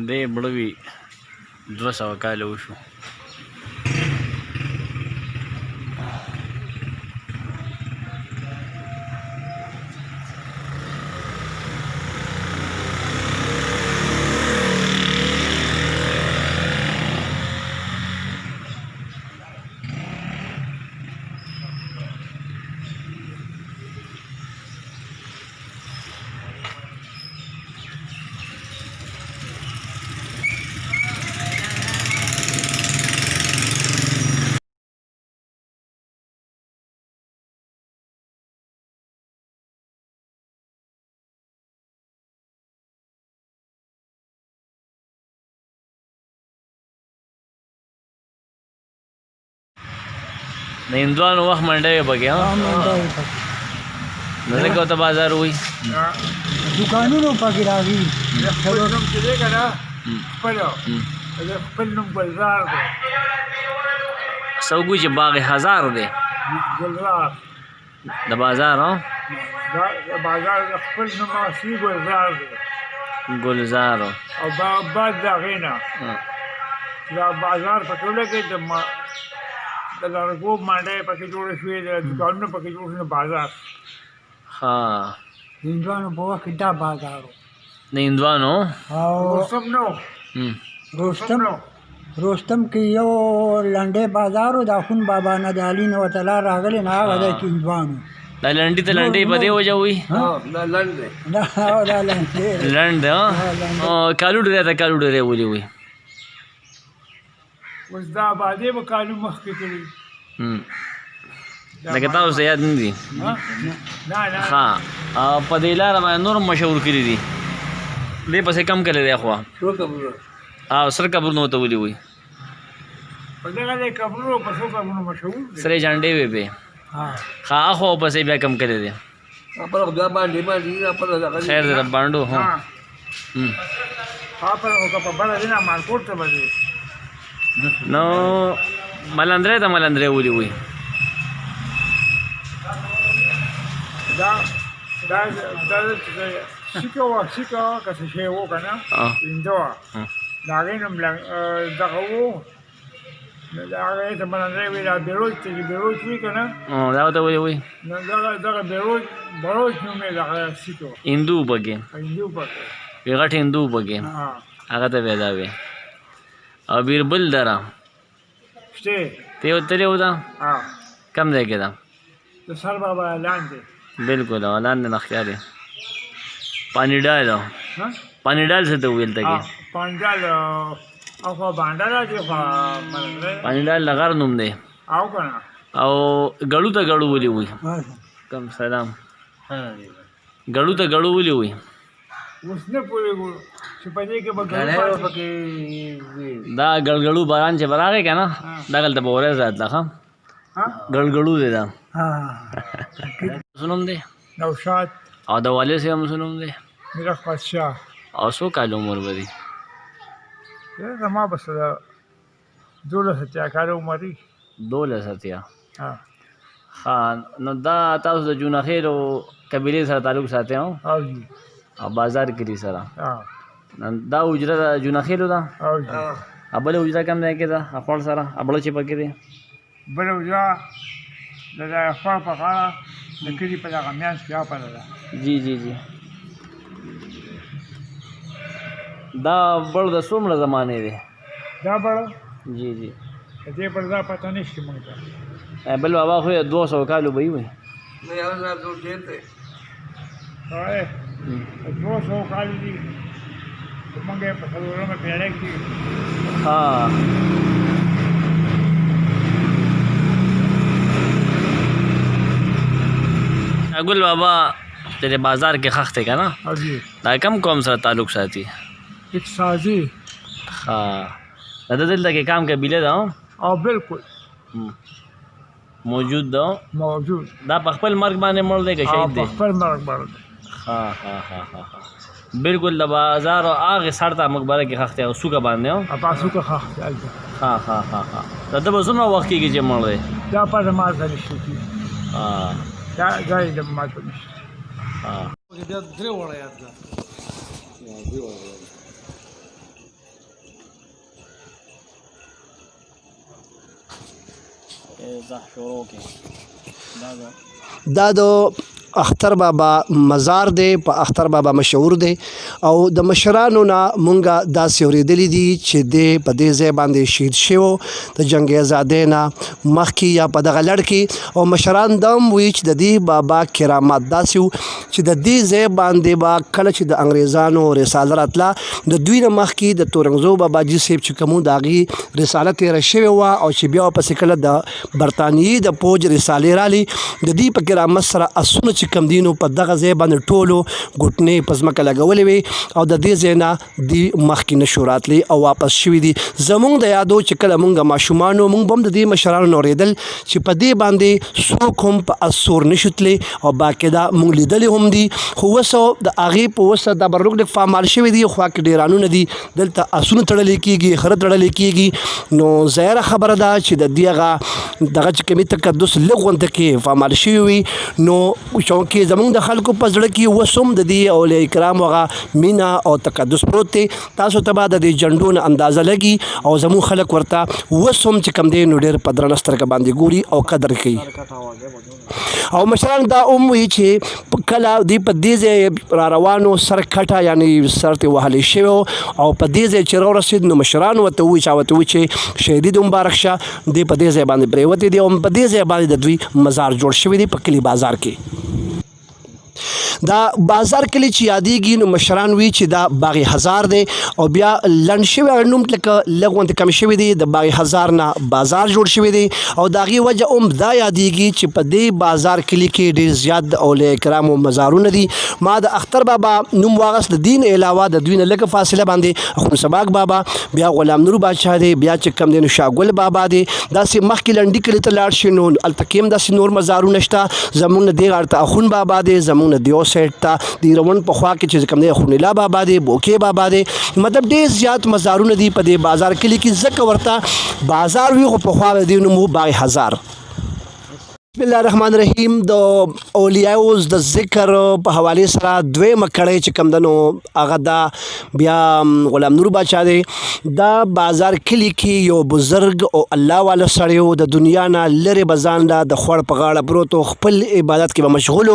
دې مړوي 200 کاله وشو. د هندوانو وخت منډه وي پکې ها نه ځکه ورته بازار وایي دوکانونو پکې راغلي خپل نوم چې دی که نه خپل نوم ګلزار دی سوګوي چې باغ هزار دی ګلزار د بازار ها د بازار د خپل نوم اصلي ګلزار دی ګلزار او بعد د هغې نه دا بازار په ټوله کې د لرګو مانډۍ پکې جوړې شوې د دوکانونو پکې جوړ شوي بازار ها د هندوانو په وخت کې دا بازار و د هندوانو او رستم نو رستم کې یو لنډی بازار و د اخون بابا ندالي نه ورته لار راغلی نه هغه دی کې هندوانو دا لنډي ته لنډۍ په دې وجه وایي دا لنډ دی دا لنډی لنډ ها کالو ډېری ته کالو ډېری ولې وایي اوس دا آبادۍ به کالو مخکې کړي لکه تاسو ته یاد نه دي نه ها په دې لاره باندې نور مشهور کړي دي دې پسې کم کړی دی خو سر قبرونو ته ولې وایي په دغه ځای قبرونو په څو قبرونو مشهور دي سرې جانډې وې پې ها خو پسې بیا کم کړی دی خیر دی د بانډو ها په بله ځای نه مارکوټ ته به ځې نو ملندرې ته ملندرې ولې وایي دا سیکه وه سیکه که څه شی و که نه پنځه وه د هغې نوم دغه و د هغې ته ملندرې وایي دا بیروج ته چې بیروج وي که نه دا ورته ولې وایي نو دغه بروج نوم یې دغه سیکه هندو پکې هندو پکې وي غټ هندو پکې هغه ته پیدا وي او بیربل دره شته ته تللی و ده کم ځای کې ده د سر بابا لاندې بالکل لاندې نه ښکاري پانی ډال پانی ډال څه ته ویل ته کې پانی ډال اخوا بانډه راځي خوا پانی ډال د غر نوم دی او که نه او ګړو ته ګړو ولې وایي کم سلام ګړو ته ګړو ولې وایي اوس نه پوهېږو چې په دې کې به دا ګړګړو باران چې به راغی که نه دغلته به ورځ راتله ښه ګړګړو دی دا څه نوم دی نوشاد او د والد صاحب څه نوم دی میر احمد شاه او څو کاله عمر به دی زما بس 12 کاله عمر وي 12 ښه نو دا تاسو د جونخیلو قبیلې سره تعلق ساتئ او بازار کلي سره دا حجره د جونخیلو ده بله حجره کم ځای کې ده اخوړ سره ابړه چې پکې دی بله حجره د اخوړ په غاړه د کلي په دغه میانځ کې اپله ده جی جی جی دا بړ د څومره زمانې دی دا بړ جی جی د دې بړ دا پته نشته موږ ته بل بابا خو 200 کالو به وي 200 کال دي موږ په څلورمه پیړۍ کې ها ګل بابا د بازار کې خخ دی که نه دا کم قوم سره تعلق ساتي اقتصادي ها دا دلته کې کام قبیله ده او بالکل موجود ده موجود دا په خپل مرګ باندې مړ دی که شهید دی په خپل مرګ باندې ها ها ها ها بالکل د بازار او هغې سر ته مقبره کې خښ دی او سوکه باندې په سوکه خښ دی ها ها ها ها دا د به څومره وخت کېږي چې مړ دی دا پته ما ته نشته کېږي دا یې د ما ته نشته بیا درې وړه یاد ده شروع کې دا د اختر بابا مزار دی په اختر بابا مشهور دی او د مشرانو نه مونږه داسې اورېدلي دي چې دی په دې ځای باندې شهید شوی د جنګ آزادۍ نه مخکې یا په دغه لړ کې او مشران دا هم وایي چې د دې بابا کرامات داسې وو چې د دې ځای باندې به کله چې د انګریزانو رساله راتله د دوی نه مخکې د تورنګزو باباجي صاحب چې کوم د هغې رساله تېره شوې وه او چې بیا ورپسې کله د برطانیې د پوج رسالې رالي د دې په کرامت سره اسونه چې کم دي نو په دغه ځای باندې ټولو ګوتنې په ځمکه لګولې وې او د دې ځای نه دوی مخکې نشو راتلی او واپس شوي دي زمونږ د یادو چې کله مونږ ماشومان وو مونږ به هم د دې مشرانو نه اورېدل چې په دې باندې څوک هم په اسور نشو تللی او باقاعده مونږ لیدلې هم دي خو اوس د هغې په اوسه دا به رګ فعال شوي دي خوا کې ډیرانونه دي دلته اسونه تړلی کېږي خره تړلی کېږي نو ظاهره خبره ده چې د دې هغه دغه چې کومې تقدس لږ غونډه کې فعال شوي وي نو چونکې زمونږ د خلکو په زړه کې اوس هم د دې اولیاء کرام هغه مینه او تقدس پروت دی تاسو ته به د دې جنډو نه اندازه لګي او زمونږ خلک ورته اوس هم چې کوم دی نو ډېر په درنه سترګه باندې ګوري او قدر کوي او مشران دا هم وایي چې کله دوی په دې ځای را روانو سر کټه یعنې سر ته وهلی شوی او په دې ځای چې راورسېد نو مشران ورته وایي چا ورته وایي چې شهیدي دې مبارک شه دوی په دې ځای باندې پرېوتې دي او په دې ځای باندې د دوی مزار جوړ شوی دی په کلي بازار کې دا بازار کلی چې یادېږي نو مشران وی چې دا باغ هزار دی او بیا لنډ شوی نوم لکه لږ غونډې کم شوی دی د باغ هزار نه بازار جوړ شوی دی او د هغې وجه هم دا یادېږي چې په دې بازار کلي کې ډېر زیات د اولیاء کرامو مزارونه دي ما د اختر بابا نوم واغست د دین علاوه د دوی نه لږه فاصله باندې خونسباک بابا بیا غلام نور بادشاه دی بیا چې کم دی نو شاګل بابا دی داسې مخکې لنډي کلي ته لاړ شي نو هلته کې هم داسې نور مزارونه شته زموږ نه دې غاړه ته اخون بابا دی زموږ نه دیو سیټ ته د روان په خوا کې چې کوم دی خون الله بابا دی بوکې بابا دی مطلب ډېر زیات مزارونه دي په دې بازار کلي کې ځکه ورته بازار وي خو په خوا دی نوم باغ هزار بسم الله الرحمن الرحیم د اولیاء د ذکر په حواله سره دویمه کړۍ چې کوم دنو هغه دا بیا غلام نور بادشاه دی دا بازار کلی کې یو بزرګ او الله والا سړی و د دنیا نه لرې به ځان له د خوړ په غاړه پروت و خپل عبادت کې به مشغول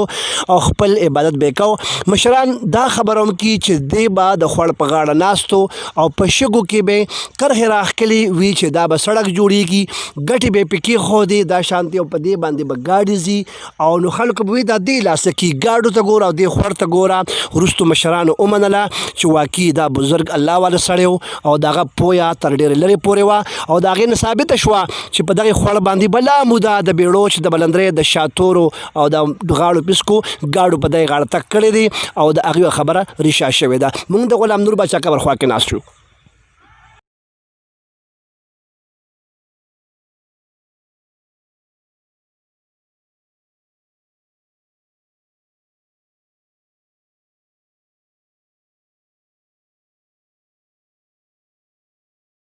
او خپل عبادت به کو مشران دا خبره هم کی چې دی به د خوړ په غاړه ناستو او په شګو کې به کرهې راښکلي وي چې دا به سړک جوړیږي ګټې به پکې خودي دا شانتي او په دې باندې ګاډي زی او نو خلکو به دا دی لاسه کې ګاډو ته ګوره او دې خور ته ګوره وروستو مشرانو ومنله چې واقعي دا بزرګ الله والا سړی او دغه پویه تر ډېرې لرې پورې وه او د هغې نه ثابته شوه چې په دغې خوړ باندې بلا موده د بیړو چې د بلندرۍ د شاتورو او د غاړو پیسکو ګاډو په دغې غاړه تک کړی دی او د هغې خبره ریشا شوې ده موږ د غلام نور بادشاه قبر خوا کې ناست شو